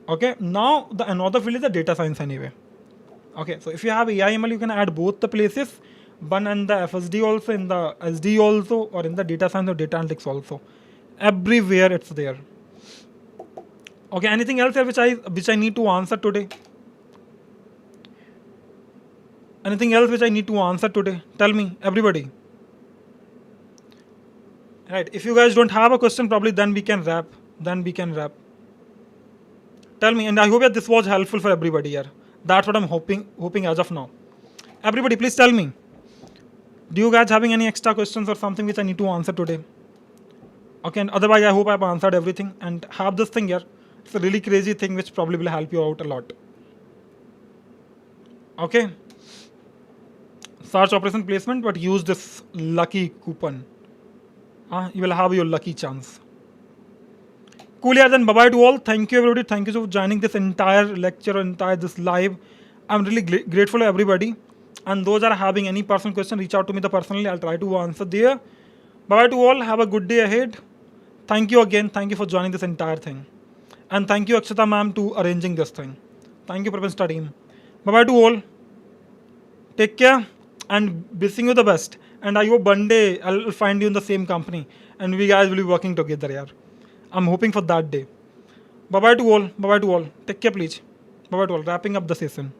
Speaker 1: Okay. Now the another field is the data science anyway. Okay. So if you have AIML, you can add both the places. One and the FSD also, in the SD also, or in the data science or data analytics also. Everywhere it's there. Okay, anything else here which I need to answer today? Anything else which I need to answer today? Tell me, everybody. Right. If you guys don't have a question, probably then we can wrap. Tell me, and I hope that this was helpful for everybody here. That's what I'm hoping as of now. Everybody, please tell me. Do you guys having any extra questions or something which I need to answer today? Okay, and otherwise I hope I've answered everything and have this thing here. It's a really crazy thing which probably will help you out a lot. Okay. Search operation placement, but use this lucky coupon. You will have your lucky chance. Cool, yeah, then bye-bye to all. Thank you everybody. Thank you for joining this entire lecture, this live. I'm really grateful to everybody. And those are having any personal question, reach out to me personally. I'll try to answer there. Bye-bye to all. Have a good day ahead. Thank you again. Thank you for joining this entire thing. And thank you, Akshata ma'am, to arranging this thing. Thank you, Praveen team. Bye-bye to all. Take care and wishing you the best. And I hope one day I'll find you in the same company and we guys will be working together here. I'm hoping for that day. Bye-bye to all. Bye-bye to all. Take care, please. Bye-bye to all. Wrapping up the session.